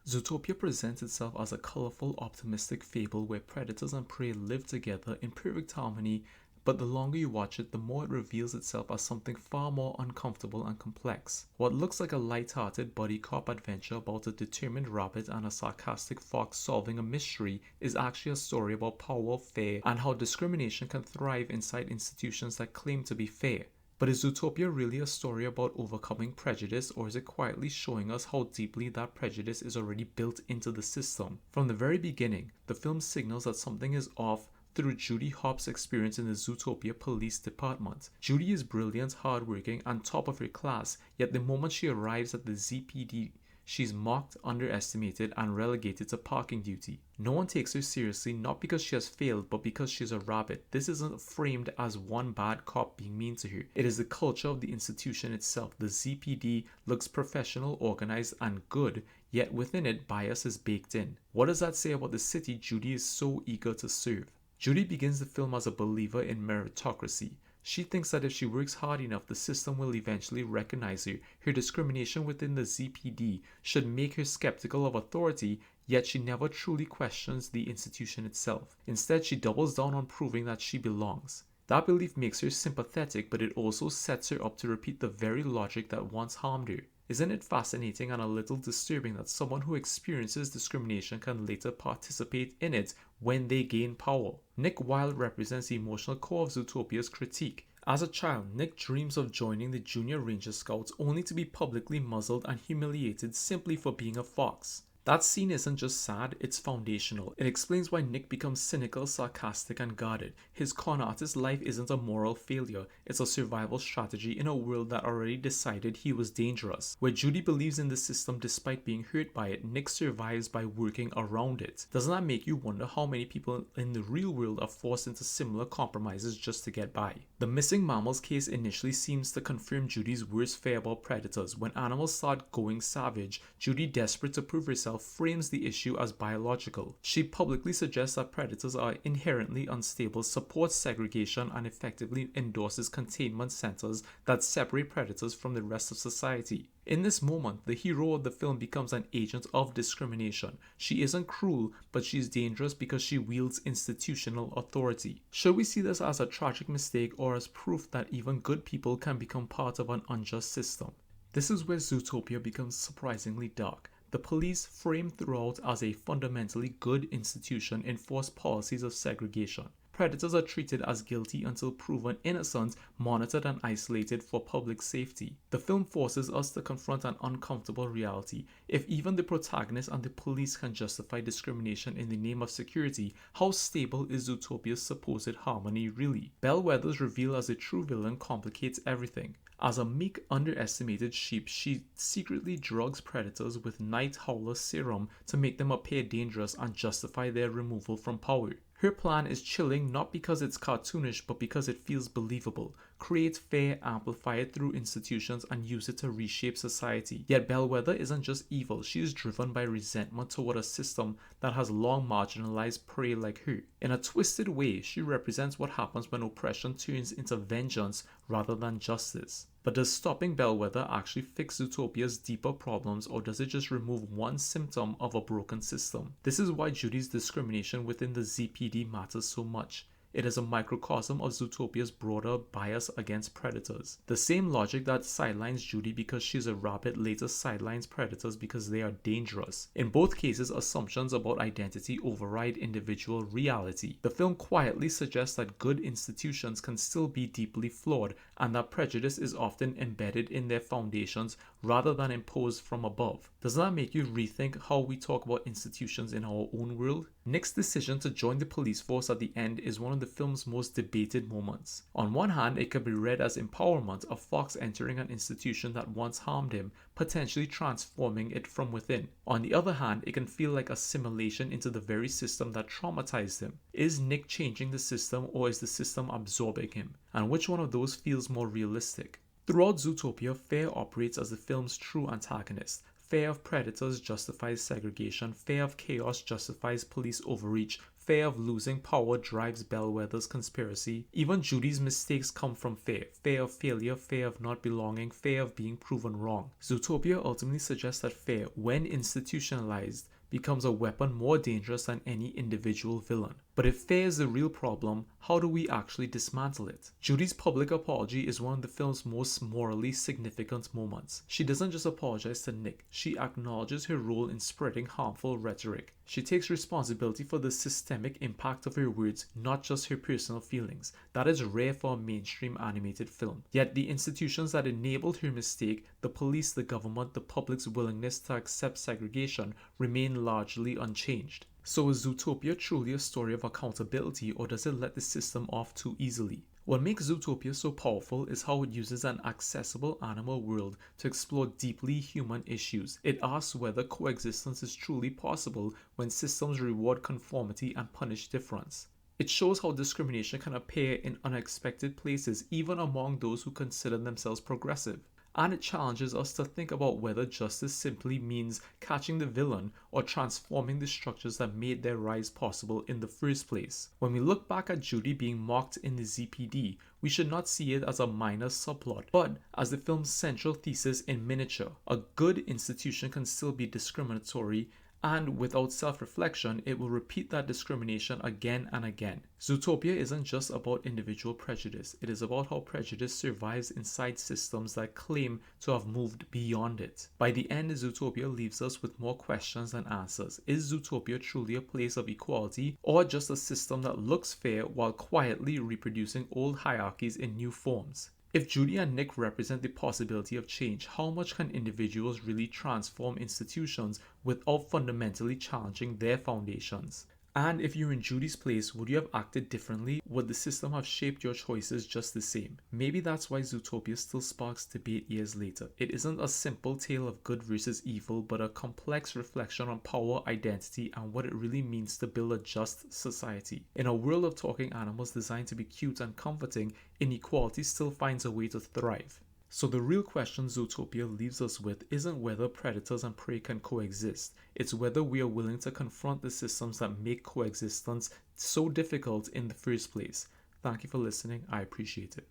Zootopia presents itself as a colorful, optimistic fable where predators and prey live together in perfect harmony, but the longer you watch it, the more it reveals itself as something far more uncomfortable and complex. What looks like a light-hearted buddy cop adventure about a determined rabbit and a sarcastic fox solving a mystery is actually a story about power, fear, and how discrimination can thrive inside institutions that claim to be fair. But is Zootopia really a story about overcoming prejudice, or is it quietly showing us how deeply that prejudice is already built into the system? From the very beginning, the film signals that something is off through Judy Hopps' experience in the Zootopia Police Department. Judy is brilliant, hardworking, and top of her class, yet the moment she arrives at the ZPD, she's mocked, underestimated, and relegated to parking duty. No one takes her seriously, not because she has failed, but because she's a rabbit. This isn't framed as one bad cop being mean to her. It is the culture of the institution itself. The ZPD looks professional, organized, and good, yet within it, bias is baked in. What does that say about the city Judy is so eager to serve? Judy begins the film as a believer in meritocracy. She thinks that if she works hard enough, the system will eventually recognize her. Her discrimination within the ZPD should make her skeptical of authority, yet she never truly questions the institution itself. Instead, she doubles down on proving that she belongs. That belief makes her sympathetic, but it also sets her up to repeat the very logic that once harmed her. Isn't it fascinating and a little disturbing that someone who experiences discrimination can later participate in it when they gain power? Nick Wilde represents the emotional core of Zootopia's critique. As a child, Nick dreams of joining the Junior Ranger Scouts only to be publicly muzzled and humiliated simply for being a fox. That scene isn't just sad, it's foundational. It explains why Nick becomes cynical, sarcastic, and guarded. His con artist life isn't a moral failure, it's a survival strategy in a world that already decided he was dangerous. Where Judy believes in the system despite being hurt by it, Nick survives by working around it. Doesn't that make you wonder how many people in the real world are forced into similar compromises just to get by? The missing mammals case initially seems to confirm Judy's worst fear about predators. When animals start going savage, Judy, desperate to prove herself, frames the issue as biological. She publicly suggests that predators are inherently unstable, supports segregation, and effectively endorses containment centers that separate predators from the rest of society. In this moment, the hero of the film becomes an agent of discrimination. She isn't cruel, but she's dangerous because she wields institutional authority. Should we see this as a tragic mistake or as proof that even good people can become part of an unjust system? This is where Zootopia becomes surprisingly dark. The police, framed throughout as a fundamentally good institution, enforce policies of segregation. Predators are treated as guilty until proven innocent, monitored and isolated for public safety. The film forces us to confront an uncomfortable reality. If even the protagonist and the police can justify discrimination in the name of security, how stable is Zootopia's supposed harmony really? Bellwether's reveal as a true villain complicates everything. As a meek, underestimated sheep, she secretly drugs predators with night howler serum to make them appear dangerous and justify their removal from power. Her plan is chilling not because it's cartoonish but because it feels believable. Create fear, amplify it through institutions, and use it to reshape society. Yet Bellwether isn't just evil, she is driven by resentment toward a system that has long marginalized prey like her. In a twisted way, she represents what happens when oppression turns into vengeance rather than justice. But does stopping Bellwether actually fix Zootopia's deeper problems, or does it just remove one symptom of a broken system? This is why Judy's discrimination within the ZPD matters so much. It is a microcosm of Zootopia's broader bias against predators. The same logic that sidelines Judy because she's a rabbit later sidelines predators because they are dangerous. In both cases, assumptions about identity override individual reality. The film quietly suggests that good institutions can still be deeply flawed, and that prejudice is often embedded in their foundations rather than imposed from above. Does that make you rethink how we talk about institutions in our own world? Nick's decision to join the police force at the end is one of the film's most debated moments. On one hand, it can be read as empowerment, a fox entering an institution that once harmed him, potentially transforming it from within. On the other hand, it can feel like assimilation into the very system that traumatized him. Is Nick changing the system, or is the system absorbing him? And which one of those feels more realistic? Throughout Zootopia, fear operates as the film's true antagonist. Fear of predators justifies segregation, fear of chaos justifies police overreach, Fear of losing power drives Bellwether's conspiracy. Even Judy's mistakes come from fear. Fear of failure, fear of not belonging, fear of being proven wrong. Zootopia ultimately suggests that fear, when institutionalized, becomes a weapon more dangerous than any individual villain. But if fear is the real problem, how do we actually dismantle it? Judy's public apology is one of the film's most morally significant moments. She doesn't just apologize to Nick, she acknowledges her role in spreading harmful rhetoric. She takes responsibility for the systemic impact of her words, not just her personal feelings. That is rare for a mainstream animated film. Yet the institutions that enabled her mistake, the police, the government, the public's willingness to accept segregation, remain largely unchanged. So is Zootopia truly a story of accountability, or does it let the system off too easily? What makes Zootopia so powerful is how it uses an accessible animal world to explore deeply human issues. It asks whether coexistence is truly possible when systems reward conformity and punish difference. It shows how discrimination can appear in unexpected places, even among those who consider themselves progressive. And it challenges us to think about whether justice simply means catching the villain or transforming the structures that made their rise possible in the first place. When we look back at Judy being mocked in the ZPD, we should not see it as a minor subplot, but as the film's central thesis in miniature. A good institution can still be discriminatory, and without self-reflection, it will repeat that discrimination again and again. Zootopia isn't just about individual prejudice, it is about how prejudice survives inside systems that claim to have moved beyond it. By the end, Zootopia leaves us with more questions than answers. Is Zootopia truly a place of equality, or just a system that looks fair while quietly reproducing old hierarchies in new forms? If Judy and Nick represent the possibility of change, how much can individuals really transform institutions without fundamentally challenging their foundations? And if you're in Judy's place, would you have acted differently? Would the system have shaped your choices just the same? Maybe that's why Zootopia still sparks debate years later. It isn't a simple tale of good versus evil, but a complex reflection on power, identity, and what it really means to build a just society. In a world of talking animals designed to be cute and comforting, inequality still finds a way to thrive. So the real question Zootopia leaves us with isn't whether predators and prey can coexist, it's whether we are willing to confront the systems that make coexistence so difficult in the first place. Thank you for listening, I appreciate it.